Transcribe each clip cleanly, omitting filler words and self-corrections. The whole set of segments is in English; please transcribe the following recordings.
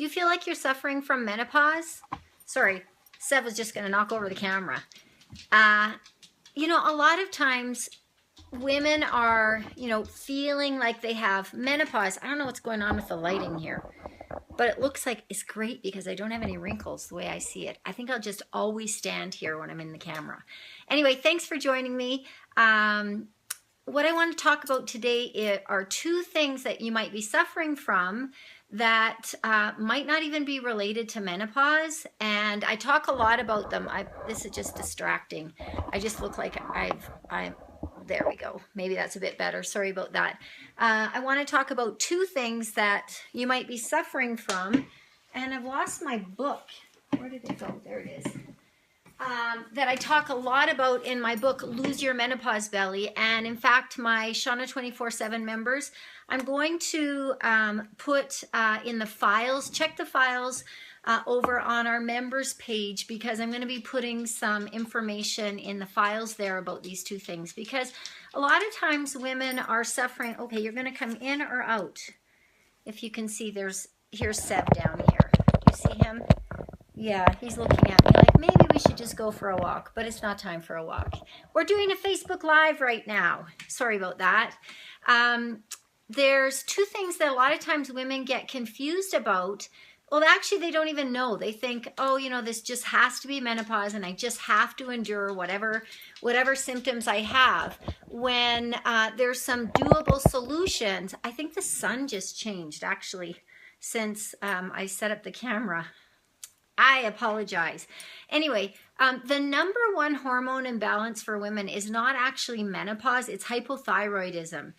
Do you feel like you're suffering from menopause? Sorry, Seb was just going to knock over the camera. You know, a lot of times women are, you know, feeling like they have menopause. I don't know what's going on with the lighting here, but it looks like it's great because I don't have any wrinkles the way I see it. I think I'll just always stand here when I'm in the camera. Anyway, thanks for joining me. What I want to talk about today are two things that you might be suffering from that might not even be related to menopause, and I talk a lot about them. This is just distracting. I just look like I'm there we go. Maybe that's a bit better. Sorry about that. I want to talk about two things that you might be suffering from, and I've lost my book. Where did it go? There it is. That I talk a lot about in my book, Lose Your Menopause Belly. And in fact, my Shauna 24/7 members, I'm going to put in the files, check the files over on our members page, because I'm going to be putting some information in the files there about these two things. Because a lot of times women are suffering. Okay, you're going to come in or out. If you can see, here's Seb down here. Do you see him? Yeah, he's looking at me like maybe we should just go for a walk, but it's not time for a walk. We're doing a Facebook Live right now. Sorry about that. There's two things that a lot of times women get confused about. Well, actually, they don't even know. They think, oh, you know, this just has to be menopause and I just have to endure whatever symptoms I have. When there's some doable solutions. I think the sun just changed, actually, since I set up the camera. I apologize. Anyway, the number one hormone imbalance for women is not actually menopause, it's hypothyroidism.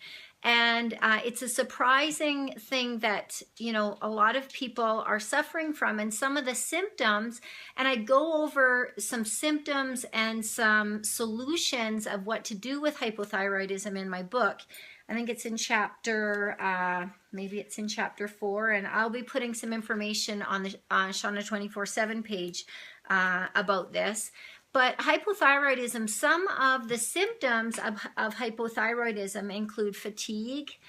And it's a surprising thing that, you know, a lot of people are suffering from, and some of the symptoms, and I go over some symptoms and some solutions of what to do with hypothyroidism in my book. I think it's in chapter, maybe it's in chapter 4, and I'll be putting some information on the Shauna 24/7 page about this. But hypothyroidism, some of the symptoms of hypothyroidism include fatigue,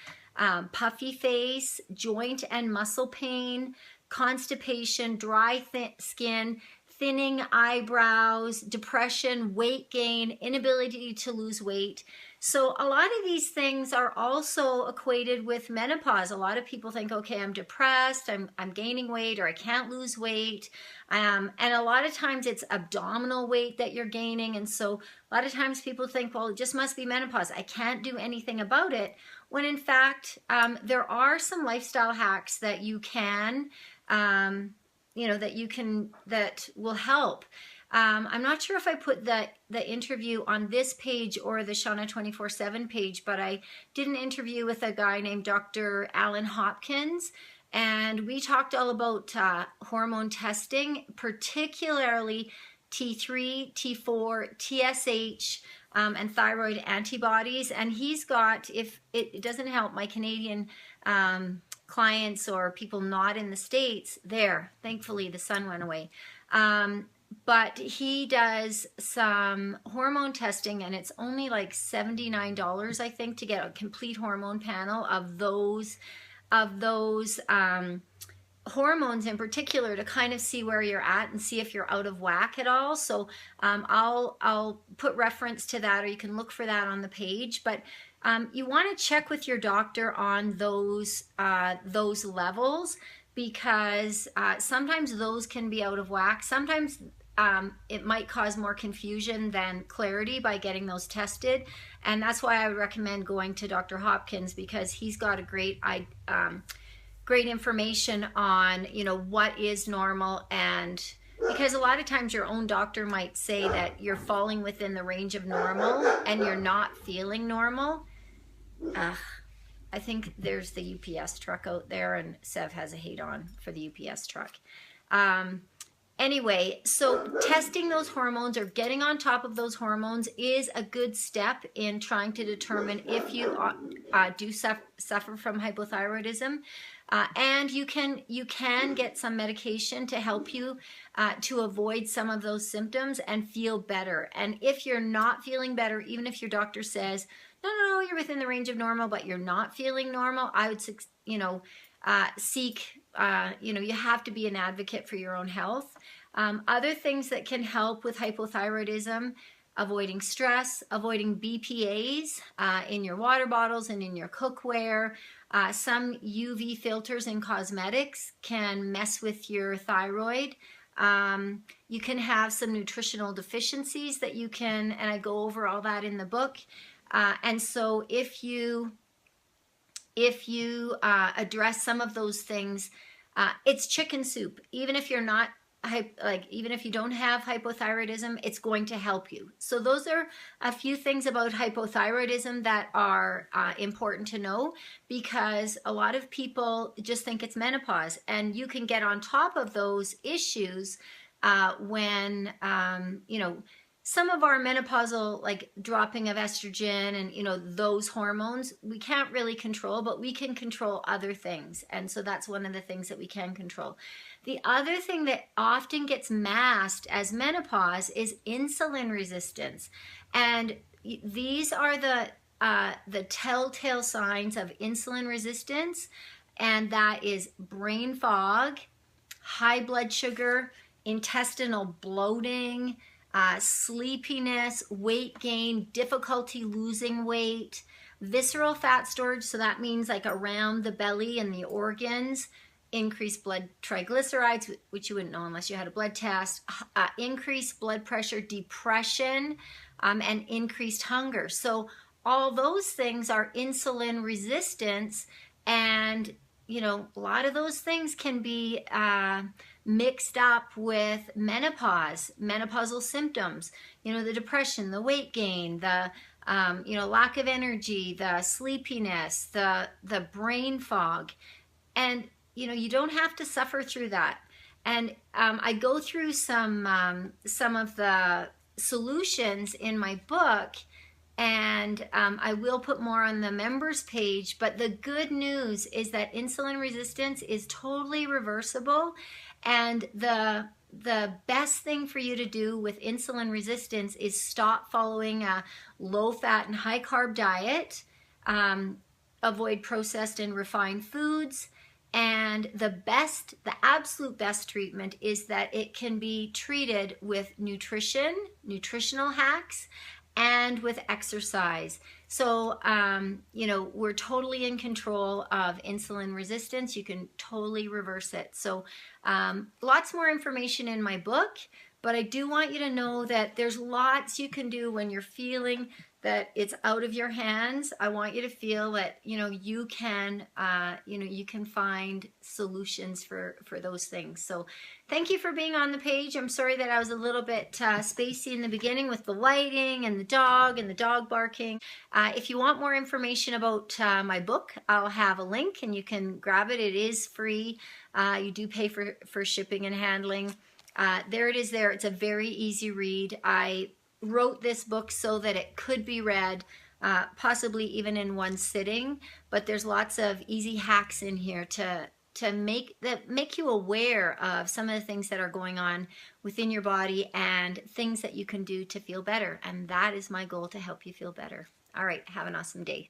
puffy face, joint and muscle pain, constipation, dry skin, thinning eyebrows, depression, weight gain, inability to lose weight. So a lot of these things are also equated with menopause. A lot of people think, okay, I'm depressed, I'm gaining weight, or I can't lose weight. And a lot of times it's abdominal weight that you're gaining. And so a lot of times people think, well, it just must be menopause. I can't do anything about it. When in fact, there are some lifestyle hacks that you can, you know, that will help. I'm not sure if I put the interview on this page or the Shauna 24/7 page, but I did an interview with a guy named Dr. Alan Hopkins, and we talked all about hormone testing, particularly T3, T4, TSH, and thyroid antibodies. And he's got, if it doesn't help my Canadian clients or people not in the States, there, thankfully the sun went away. But he does some hormone testing, and it's only like $79, I think, to get a complete hormone panel of those hormones in particular, to kind of see where you're at and see if you're out of whack at all. So I'll put reference to that, or you can look for that on the page. But you want to check with your doctor on those levels, because sometimes those can be out of whack. Sometimes it might cause more confusion than clarity by getting those tested, and that's why I would recommend going to Dr. Hopkins, because he's got a great information on, you know, what is normal. And because a lot of times your own doctor might say that you're falling within the range of normal and you're not feeling normal. I think there's the UPS truck out there, and Sev has a hate on for the UPS truck. Anyway, so testing those hormones or getting on top of those hormones is a good step in trying to determine if you do suffer from hypothyroidism. And you can get some medication to help you to avoid some of those symptoms and feel better. And if you're not feeling better, even if your doctor says, no, you're within the range of normal, but you're not feeling normal, I would, seek you have to be an advocate for your own health. Other things that can help with hypothyroidism: avoiding stress, avoiding BPAs in your water bottles and in your cookware. Some UV filters in cosmetics can mess with your thyroid. You can have some nutritional deficiencies that you can, and I go over all that in the book. And so if you address some of those things, it's chicken soup. Even if you're not even if you don't have hypothyroidism, it's going to help you. So those are a few things about hypothyroidism that are important to know, because a lot of people just think it's menopause, and you can get on top of those issues when some of our menopausal, like dropping of estrogen and those hormones, we can't really control, but we can control other things. And so that's one of the things that we can control. The other thing that often gets masked as menopause is insulin resistance. And these are the telltale signs of insulin resistance, and that is brain fog, high blood sugar, intestinal bloating, sleepiness, weight gain, difficulty losing weight, visceral fat storage, so that means like around the belly and the organs, increased blood triglycerides, which you wouldn't know unless you had a blood test, increased blood pressure, depression, and increased hunger. So all those things are insulin resistance, and a lot of those things can be mixed up with menopausal symptoms. The depression, the weight gain, the lack of energy, the sleepiness, the brain fog, and you don't have to suffer through that. And I go through some of the solutions in my book, and I will put more on the members page. But the good news is that insulin resistance is totally reversible, and the best thing for you to do with insulin resistance is stop following a low fat and high carb diet, avoid processed and refined foods, and the absolute best treatment is that it can be treated with nutritional hacks, and with exercise. So, we're totally in control of insulin resistance. You can totally reverse it. So, lots more information in my book, but I do want you to know that there's lots you can do when you're feeling that it's out of your hands. I want you to feel that, you can find solutions for those things. So thank you for being on the page. I'm sorry that I was a little bit spacey in the beginning with the lighting and the dog barking. If you want more information about my book, I'll have a link and you can grab it. It is free. You do pay for shipping and handling. There it is there. It's a very easy read. I wrote this book so that it could be read possibly even in one sitting, but there's lots of easy hacks in here to make you aware of some of the things that are going on within your body and things that you can do to feel better. And that is my goal, to help you feel better. All right, have an awesome day.